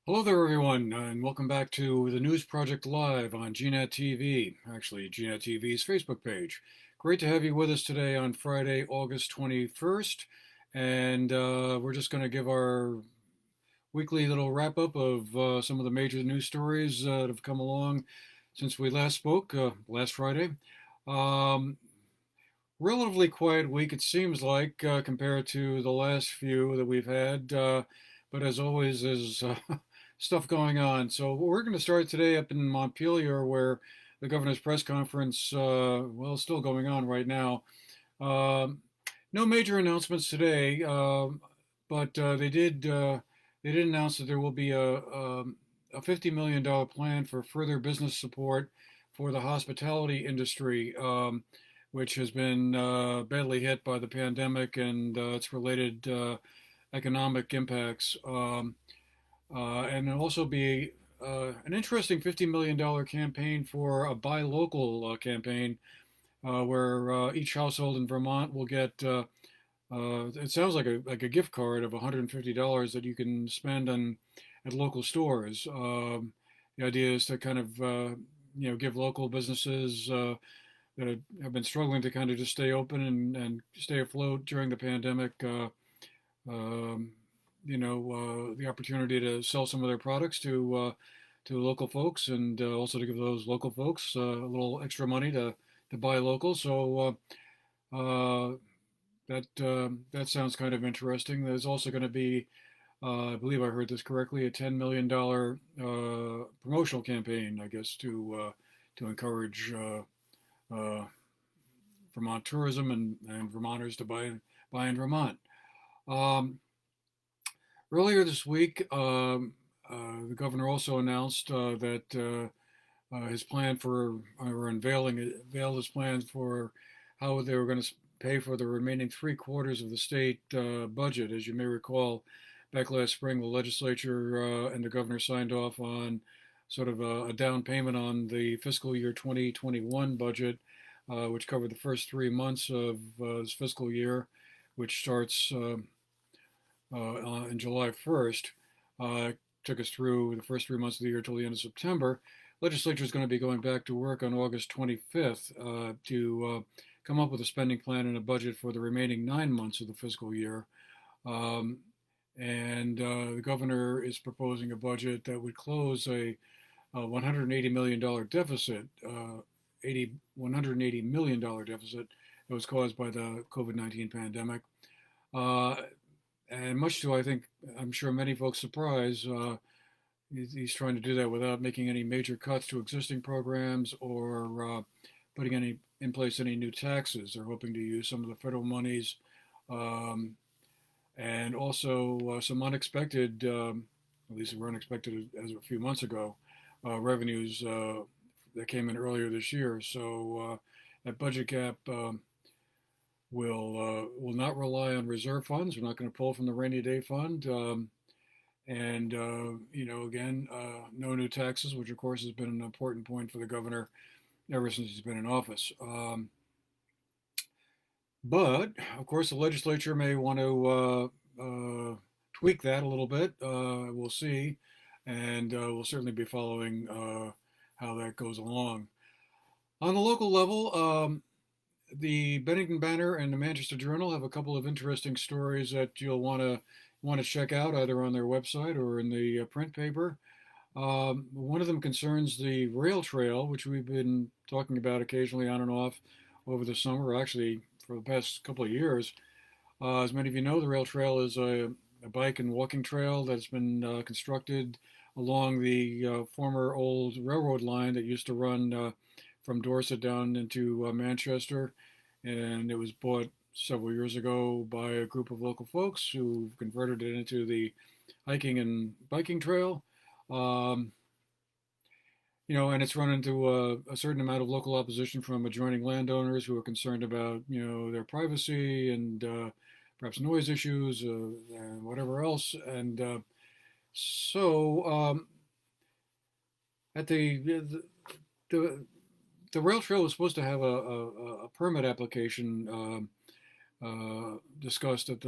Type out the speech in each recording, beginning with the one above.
Hello there, everyone, and welcome back to the News Project Live on GNAT-TV, actually GNAT-TV's Facebook page. Great to have you with us today on Friday, August 21st, and we're just going to give our weekly little wrap-up of some of the major news stories that have come along since we last spoke last Friday. Um, Relatively quiet week, it seems like, compared to the last few that we've had. But as always, there's stuff going on. So we're going to start today up in Montpelier, where the governor's press conference, well, is still going on right now. Um, no major announcements today, but they did announce that there will be a $50 million plan for further business support for the hospitality industry, which has been badly hit by the pandemic and its related economic impacts. And it'll also be an interesting $50 million campaign for a buy local campaign, where each household in Vermont will get. It sounds like a gift card of $150 that you can spend on at local stores. The idea is to kind of give local businesses that have been struggling to kind of just stay open and stay afloat during the pandemic. Um, the opportunity to sell some of their products to local folks, and also to give those local folks a little extra money to buy local. So that sounds kind of interesting. There's also going to be, I believe I heard this correctly, a $10 million promotional campaign, I guess, to encourage Vermont tourism and Vermonters to buy in Vermont. Um, Earlier this week, the governor also announced that his plan for, or unveiled his plans for how they were going to pay for the remaining three-quarters of the state budget. As you may recall, back last spring, the legislature and the governor signed off on sort of a down payment on the fiscal year 2021 budget, which covered the first 3 months of this fiscal year, which starts in July 1st. Took us through the first 3 months of the year till the end of September. Legislature is going to be going back to work on August 25th to come up with a spending plan and a budget for the remaining 9 months of the fiscal year. Um, and The governor is proposing a budget that would close a $180 million deficit, $180 million deficit that was caused by the COVID-19 pandemic. Uh, and much to, I think, I'm sure many folks' surprise, he's trying to do that without making any major cuts to existing programs or putting in place any new taxes. They're hoping to use some of the federal monies, um, and also some unexpected, at least were unexpected as a few months ago, revenues that came in earlier this year. So that budget gap will not rely on reserve funds. We're not going to pull from the rainy day fund. And again, no new taxes, which of course has been an important point for the governor ever since he's been in office. But of course, the legislature may want to tweak that a little bit. We'll see, and we'll certainly be following how that goes along. On the local level, the Bennington Banner and the Manchester Journal have a couple of interesting stories that you'll want to check out either on their website or in the print paper. One of them concerns the rail trail, which we've been talking about occasionally on and off over the summer, actually for the past couple of years. As many of you know, the rail trail is a bike and walking trail that's been constructed along the former old railroad line that used to run from Dorset down into Manchester. And it was bought several years ago by a group of local folks who converted it into the hiking and biking trail. Um, and it's run into a certain amount of local opposition from adjoining landowners who are concerned about, their privacy and perhaps noise issues and whatever else. And so at the the rail trail was supposed to have a permit application discussed at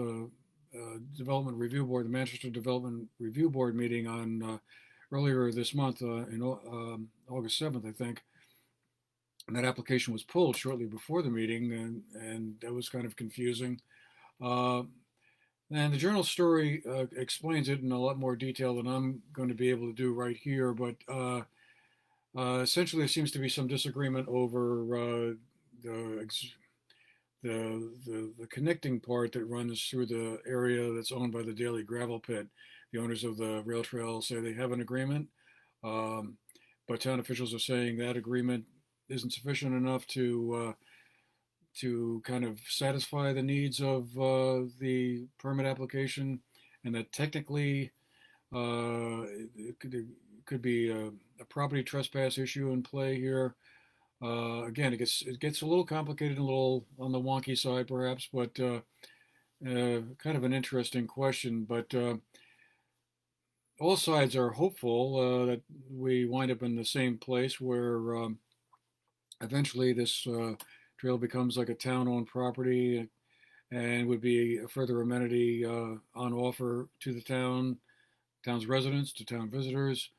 Development Review Board, the Manchester Development Review Board meeting on earlier this month, in August 7th, I think. And that application was pulled shortly before the meeting, and that was kind of confusing. Uh, and the journal story explains it in a lot more detail than I'm going to be able to do right here. But essentially, there seems to be some disagreement over the, the connecting part that runs through the area that's owned by the Daily Gravel Pit. The owners of the rail trail say they have an agreement, um, but town officials are saying that agreement isn't sufficient enough to kind of satisfy the needs of the permit application, and that technically it could be a property trespass issue in play here. Again, it gets a little complicated, a little on the wonky side, perhaps, but kind of an interesting question. But all sides are hopeful that we wind up in the same place where eventually this trail becomes like a town-owned property and would be a further amenity on offer to the town's residents, to town visitors,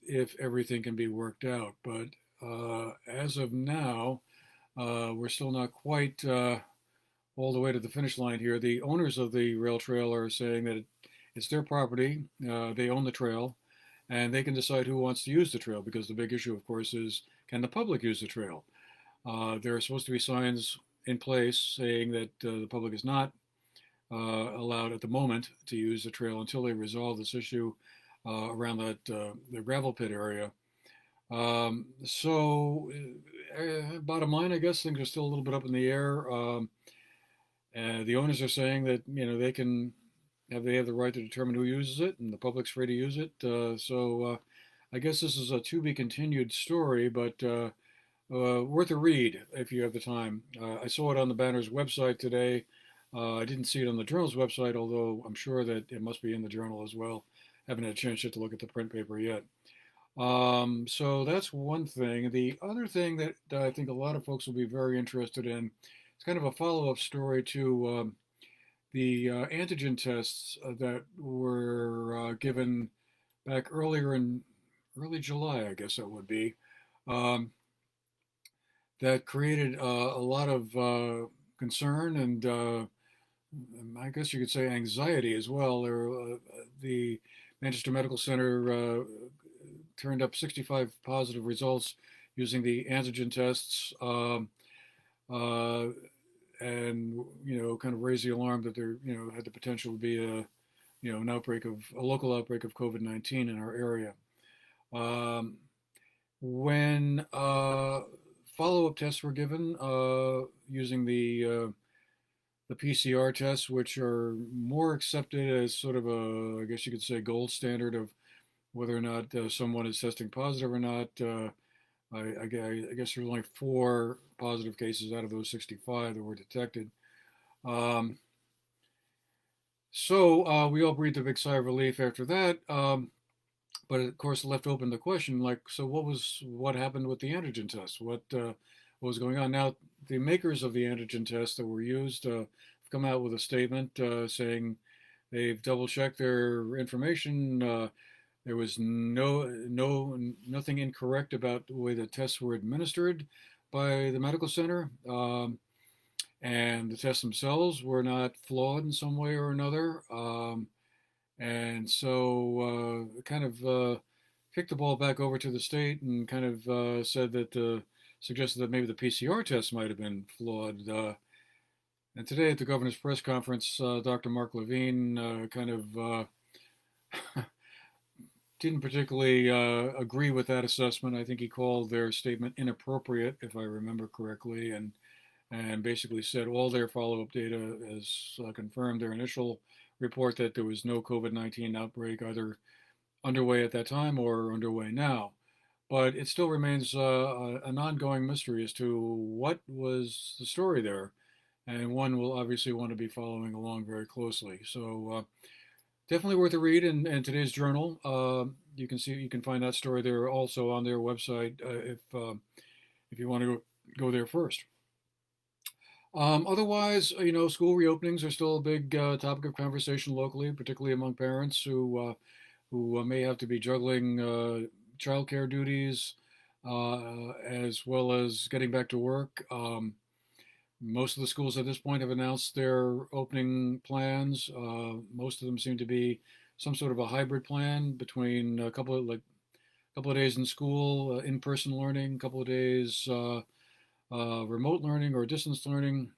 if everything can be worked out. But as of now, we're still not quite all the way to the finish line here. The owners of the rail trail are saying that it's their property, they own the trail, and they can decide who wants to use the trail, because the big issue, of course, is can the public use the trail? There are supposed to be signs in place saying that the public is not allowed at the moment to use the trail until they resolve this issue around the gravel pit area. Bottom line, I guess things are still a little bit up in the air. The owners are saying that they have the right to determine who uses it, and the public's free to use it. I guess this is a to be continued story, but worth a read if you have the time. I saw it on the Banner's website today. I didn't see it on the Journal's website, although I'm sure that it must be in the Journal as well. Haven't had a chance yet to look at the print paper yet. So that's one thing. The other thing that I think a lot of folks will be very interested in, it's kind of a follow-up story to the antigen tests that were given back earlier in early July, I guess that would be, that created a lot of concern and I guess you could say anxiety as well. The Manchester Medical Center turned up 65 positive results using the antigen tests, and kind of raised the alarm that there had the potential to be a local outbreak of COVID-19 in our area. When follow-up tests were given using the PCR tests, which are more accepted as sort of I guess you could say, gold standard of whether or not someone is testing positive or not. I guess there were only 4 positive cases out of those 65 that were detected. We all breathed a big sigh of relief after that. But of course, it left open the question, like, so what happened with the antigen test? What was going on? Now, the makers of the antigen tests that were used have come out with a statement saying they've double-checked their information. There was nothing incorrect about the way the tests were administered by the medical center, and the tests themselves were not flawed in some way or another. And so kind of kicked the ball back over to the state and kind of said that suggested that maybe the PCR test might have been flawed. And today at the governor's press conference, Dr. Mark Levine kind of didn't particularly agree with that assessment. I think he called their statement inappropriate, if I remember correctly, and basically said all their follow-up data has confirmed their initial report that there was no COVID-19 outbreak either underway at that time or underway now. But it still remains an ongoing mystery as to what was the story there, and one will obviously want to be following along very closely. So definitely worth a read in today's Journal. You can find that story there also on their website if you want to go there first. Otherwise, school reopenings are still a big topic of conversation locally, particularly among parents who may have to be juggling childcare duties as well as getting back to work. Most of the schools at this point have announced their opening plans. Most of them seem to be some sort of a hybrid plan between a couple of days in school, in-person learning, a couple of days remote learning or distance learning.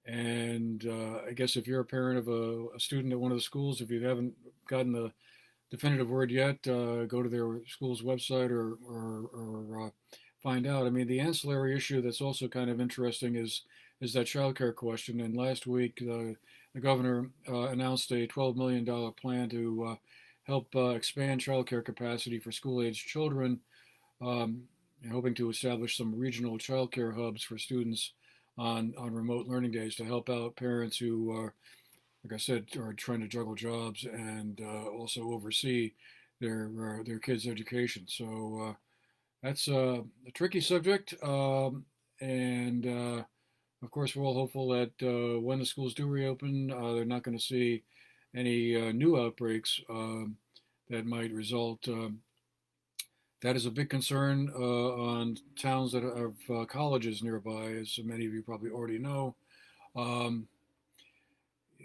And I guess if you're a parent of a student at one of the schools, if you haven't gotten the definitive word yet, go to their school's website or find out. I mean, the ancillary issue that's also kind of interesting is that childcare question. And last week, the governor announced a $12 million plan to help expand childcare capacity for school-aged children, um, hoping to establish some regional childcare hubs for students on remote learning days to help out parents who are, like I said, are trying to juggle jobs and also oversee their kids' education. So that's a tricky subject, and of course, we're all hopeful that when the schools do reopen, they're not going to see any new outbreaks that might result. That is a big concern on towns that have colleges nearby, as many of you probably already know. Um,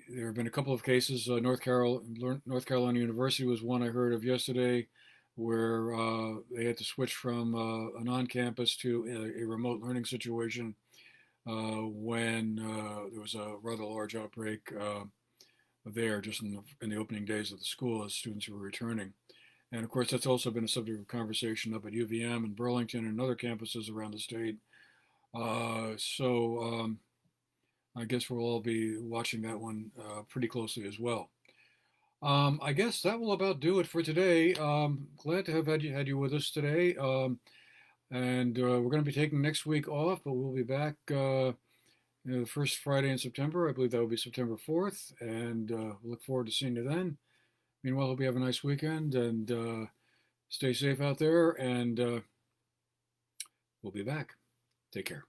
there have been a couple of cases. North Carolina University was one I heard of yesterday, where they had to switch from an on-campus to a remote learning situation when there was a rather large outbreak there just in the opening days of the school as students were returning. And of course, that's also been a subject of conversation up at UVM and Burlington and other campuses around the state. So I guess we'll all be watching that one pretty closely as well. I guess that will about do it for today. Glad to have had you with us today. And we're going to be taking next week off, but we'll be back the first Friday in September. I believe that will be September 4th. And we look forward to seeing you then. Meanwhile, hope you have a nice weekend and stay safe out there. And we'll be back. Take care.